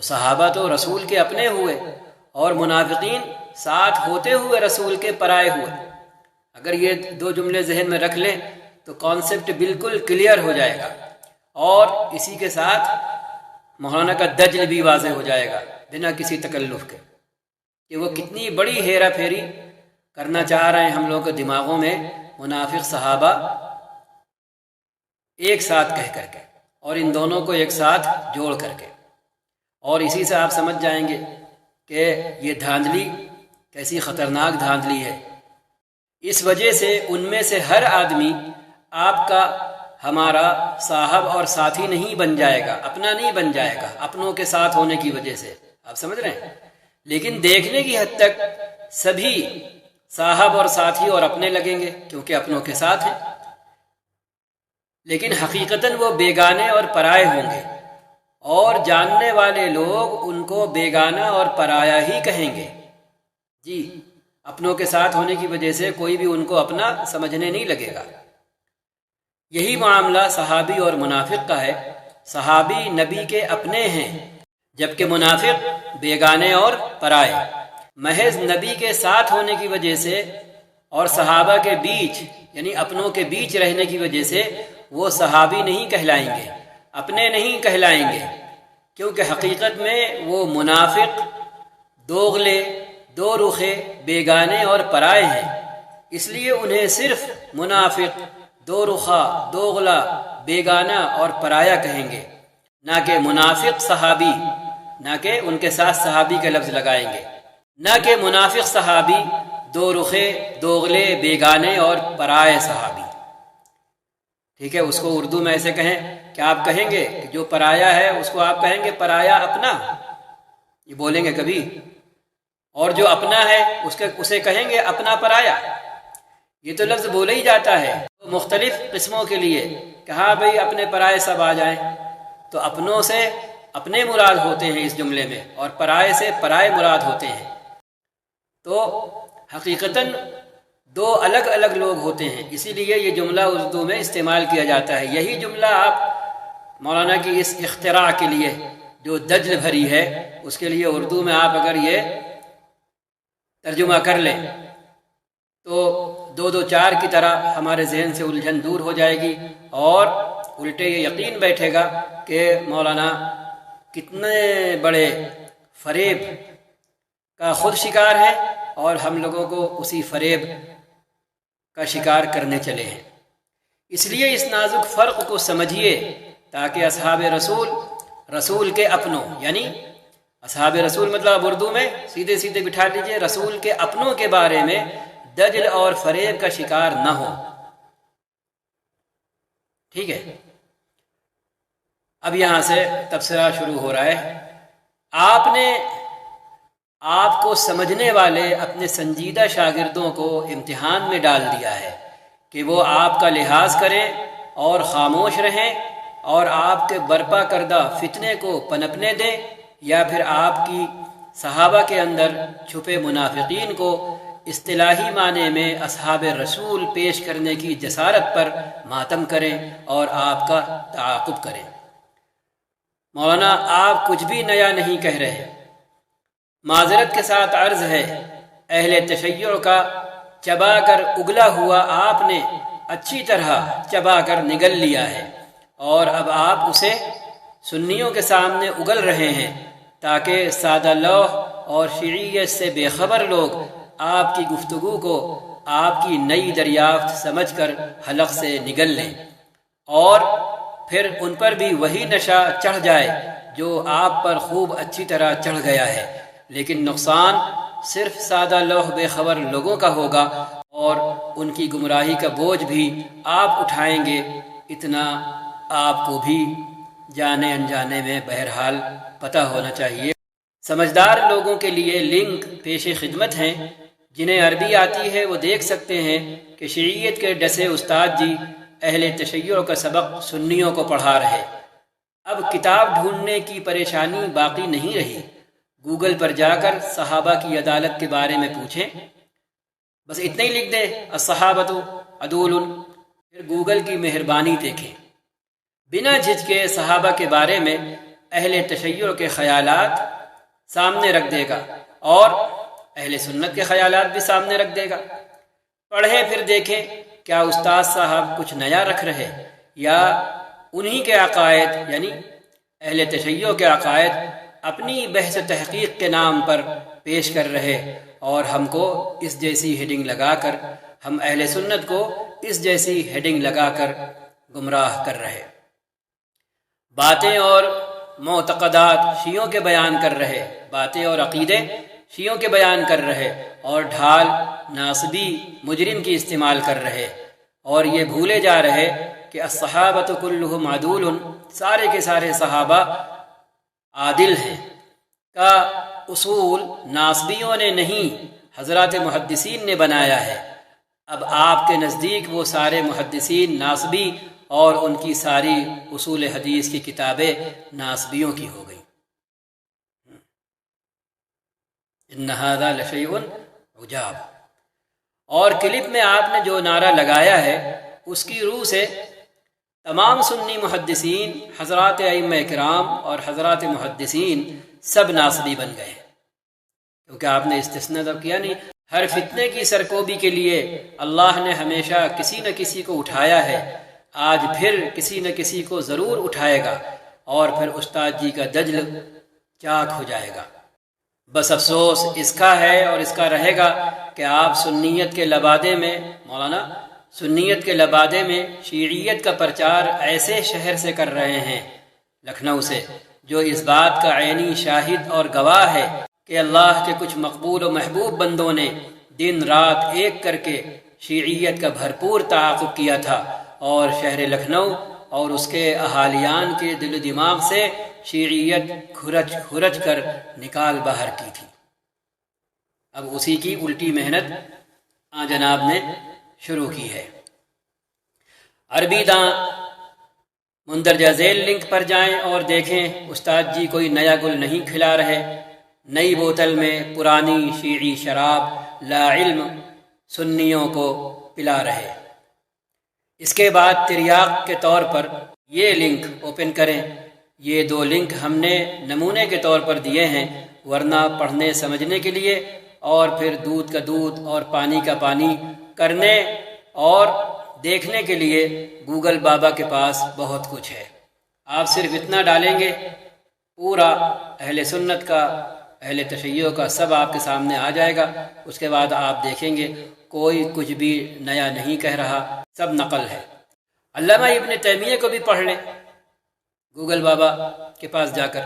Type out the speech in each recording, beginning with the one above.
تو صحابہ تو رسول کے اپنے ہوئے اور منافقین ساتھ ہوتے ہوئے رسول کے پرائے ہوئے۔ اگر یہ دو جملے ذہن میں رکھ لیں تو کانسیپٹ بالکل کلیئر ہو جائے گا، اور اسی کے ساتھ مولانا کا دجل بھی واضح ہو جائے گا بنا کسی تکلف کے، کہ وہ کتنی بڑی ہیرا پھیری کرنا چاہ رہے ہیں ہم لوگوں کے دماغوں میں منافق صحابہ ایک ساتھ کہہ کر کے، اور ان دونوں کو ایک ساتھ جوڑ کر کے۔ اور اسی سے آپ سمجھ جائیں گے کہ یہ دھاندلی کیسی خطرناک دھاندلی ہے۔ اس وجہ سے ان میں سے ہر آدمی آپ کا ہمارا صاحب اور ساتھی نہیں بن جائے گا، اپنا نہیں بن جائے گا، اپنوں کے ساتھ ہونے کی وجہ سے، آپ سمجھ رہے ہیں؟ لیکن دیکھنے کی حد تک سبھی صاحب اور ساتھی اور اپنے لگیں گے کیونکہ اپنوں کے ساتھ ہیں، لیکن حقیقتاً وہ بیگانے اور پرائے ہوں گے، اور جاننے والے لوگ ان کو بیگانہ اور پرایا ہی کہیں گے۔ جی، اپنوں کے ساتھ ہونے کی وجہ سے کوئی بھی ان کو اپنا سمجھنے نہیں لگے گا۔ یہی معاملہ صحابی اور منافق کا ہے۔ صحابی نبی کے اپنے ہیں، جبکہ منافق بیگانے اور پرائے۔ محض نبی کے ساتھ ہونے کی وجہ سے اور صحابہ کے بیچ یعنی اپنوں کے بیچ رہنے کی وجہ سے وہ صحابی نہیں کہلائیں گے، اپنے نہیں کہلائیں گے، کیونکہ حقیقت میں وہ منافق، دوغلے، دو رخے، بیگانے اور پرائے ہیں۔ اس لیے انہیں صرف منافق، دو رخا، دوغلا، بیگانہ اور پرایا کہیں گے، نہ کہ منافق صحابی، نہ کہ ان کے ساتھ صحابی کا لفظ لگائیں گے، نہ کہ منافق صحابی، دو رخے، دوغلے، بیگانے اور پرائے صحابی۔ ٹھیک ہے، اس کو اردو میں ایسے کہیں کہ آپ کہیں گے کہ جو پرایا ہے اس کو آپ کہیں گے پرایا اپنا، یہ بولیں گے کبھی؟ اور جو اپنا ہے اسے کہیں گے اپنا پرایا۔ یہ تو لفظ بولا ہی جاتا ہے مختلف قسموں کے لیے کہ ہاں بھئی اپنے پرائے سب آ جائیں، تو اپنوں سے اپنے مراد ہوتے ہیں اس جملے میں، اور پرائے سے پرائے مراد ہوتے ہیں۔ تو حقیقتاً دو الگ الگ لوگ ہوتے ہیں، اسی لیے یہ جملہ اردو میں استعمال کیا جاتا ہے۔ یہی جملہ آپ مولانا کی اس اختراع کے لیے جو دجل بھری ہے اس کے لیے اردو میں آپ اگر یہ ترجمہ کر لیں تو دو دو چار کی طرح ہمارے ذہن سے الجھن دور ہو جائے گی، اور الٹے یہ یقین بیٹھے گا کہ مولانا کتنے بڑے فریب کا خود شکار ہے اور ہم لوگوں کو اسی فریب کا شکار کرنے چلے ہیں۔ اس لیے اس نازک فرق کو سمجھیے تاکہ اصحاب رسول کے اپنوں، یعنی اصحاب رسول مطلب اردو میں سیدھے سیدھے بٹھا لیجئے، رسول کے اپنوں کے بارے میں دجل اور فریب کا شکار نہ ہو۔ ٹھیک ہے، اب یہاں سے تبصرہ شروع ہو رہا ہے۔ آپ نے آپ کو سمجھنے والے اپنے سنجیدہ شاگردوں کو امتحان میں ڈال دیا ہے کہ وہ آپ کا لحاظ کریں اور خاموش رہیں، اور آپ کے برپا کردہ فتنے کو پنپنے دیں، یا پھر آپ کی صحابہ کے اندر چھپے منافقین کو اصطلاحی معنی میں اصحاب رسول پیش کرنے کی جسارت پر ماتم کریں اور آپ کا تعاقب کریں۔ مولانا آپ کچھ بھی نیا نہیں کہہ رہے، معذرت کے ساتھ عرض ہے، اہل تشیع کا چبا کر اگلا ہوا آپ نے اچھی طرح چبا کر نگل لیا ہے، اور اب آپ اسے سنیوں کے سامنے اگل رہے ہیں تاکہ سادہ لوح اور شیعیت سے بے خبر لوگ آپ کی گفتگو کو آپ کی نئی دریافت سمجھ کر حلق سے نگل لیں، اور پھر ان پر بھی وہی نشہ چڑھ جائے جو آپ پر خوب اچھی طرح چڑھ گیا ہے، لیکن نقصان صرف سادہ لوح بے خبر لوگوں کا ہوگا، اور ان کی گمراہی کا بوجھ بھی آپ اٹھائیں گے۔ اتنا آپ کو بھی جانے انجانے میں بہرحال پتہ ہونا چاہیے۔ سمجھدار لوگوں کے لیے لنک پیش خدمت ہیں، جنہیں عربی آتی ہے وہ دیکھ سکتے ہیں کہ شیعیت کے ڈسے استاد جی اہل تشیع کا سبق سنیوں کو پڑھا رہے۔ اب کتاب ڈھونڈنے کی پریشانی باقی نہیں رہی، گوگل پر جا کر صحابہ کی عدالت کے بارے میں پوچھیں، بس اتنا ہی لکھ دیں الصحابۃ عدول، پھر گوگل کی مہربانی دیکھیں، بنا جھجکے صحابہ کے بارے میں اہل تشیع کے خیالات سامنے رکھ دے گا اور اہل سنت کے خیالات بھی سامنے رکھ دے گا۔ پڑھیں پھر دیکھیں کیا استاد صاحب کچھ نیا رکھ رہے یا انہی کے عقائد یعنی اہل تشیع کے عقائد اپنی بحث تحقیق کے نام پر پیش کر رہے اور ہم کو اس جیسی ہیڈنگ لگا کر، ہم اہل سنت کو اس جیسی ہیڈنگ لگا کر گمراہ کر رہے۔ باتیں اور معتقدات شیعوں کے بیان کر رہے، باتیں اور عقیدے شیعوں کے بیان کر رہے اور ڈھال ناصبی مجرم کی استعمال کر رہے، اور یہ بھولے جا رہے کہ الصحابۃ کلھم عدول، سارے کے سارے صحابہ عادل ہیں کا اصول ناصبیوں نے نہیں حضرات محدثین نے بنایا ہے۔ اب آپ کے نزدیک وہ سارے محدثین ناصبی اور ان کی ساری اصول حدیث کی کتابیں ناصبیوں کی ہو گئی۔ ان ھذا لشیء عجاب۔ اور کلپ میں آپ نے جو نعرہ لگایا ہے اس کی روح سے تمام سنی محدثین، حضرات ائمہ کرام اور حضرات محدثین سب ناصبی بن گئے، کیونکہ آپ نے استثناء تو کیا نہیں۔ ہر فتنے کی سرکوبی کے لیے اللہ نے ہمیشہ کسی نہ کسی کو اٹھایا ہے، آج پھر کسی نہ کسی کو ضرور اٹھائے گا اور پھر استاد جی کا دجل چاک ہو جائے گا۔ بس افسوس اس کا ہے اور اس کا رہے گا کہ آپ سنیت کے لبادے میں، مولانا سنیت کے لبادے میں شیعیت کا پرچار ایسے شہر سے کر رہے ہیں، لکھنؤ سے، جو اس بات کا عینی شاہد اور گواہ ہے کہ اللہ کے کچھ مقبول و محبوب بندوں نے دن رات ایک کر کے شیعیت کا بھرپور تعاقب کیا تھا اور شہر لکھنؤ اور اس کے اہالیان کے دل و دماغ سے شیعیت کھرچ کھرچ کر نکال باہر کی تھی۔ اب اسی کی الٹی محنت جناب نے شروع کی ہے۔ عربی داں مندرجہ ذیل لنک پر جائیں اور دیکھیں استاد جی کوئی نیا گل نہیں کھلا رہے، نئی بوتل میں پرانی شیعی شراب لا علم سنیوں کو پلا رہے۔ اس کے بعد تریاق کے طور پر یہ لنک اوپن کریں۔ یہ دو لنک ہم نے نمونے کے طور پر دیے ہیں، ورنہ پڑھنے سمجھنے کے لیے اور پھر دودھ کا دودھ اور پانی کا پانی کرنے اور دیکھنے کے لیے گوگل بابا کے پاس بہت کچھ ہے۔ آپ صرف اتنا ڈالیں گے پورا اہل سنت کا، اہل تشیع کا سب آپ کے سامنے آ جائے گا۔ اس کے بعد آپ دیکھیں گے کوئی کچھ بھی نیا نہیں کہہ رہا، سب نقل ہے۔ علامہ ابن تیمیہ کو بھی پڑھ لیں گوگل بابا کے پاس جا کر،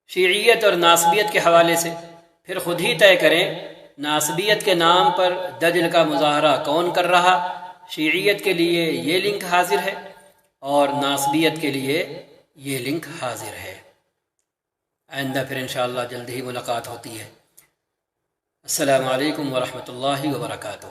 شیعیت اور ناصبیت کے حوالے سے، پھر خود ہی طے کریں ناصبیت کے نام پر دجل کا مظاہرہ کون کر رہا۔ شیعیت کے لیے یہ لنک حاضر ہے اور ناصبیت کے لیے یہ لنک حاضر ہے۔ آئندہ پھر انشاءاللہ جلد ہی ملاقات ہوتی ہے۔ السلام علیکم ورحمۃ اللہ وبرکاتہ۔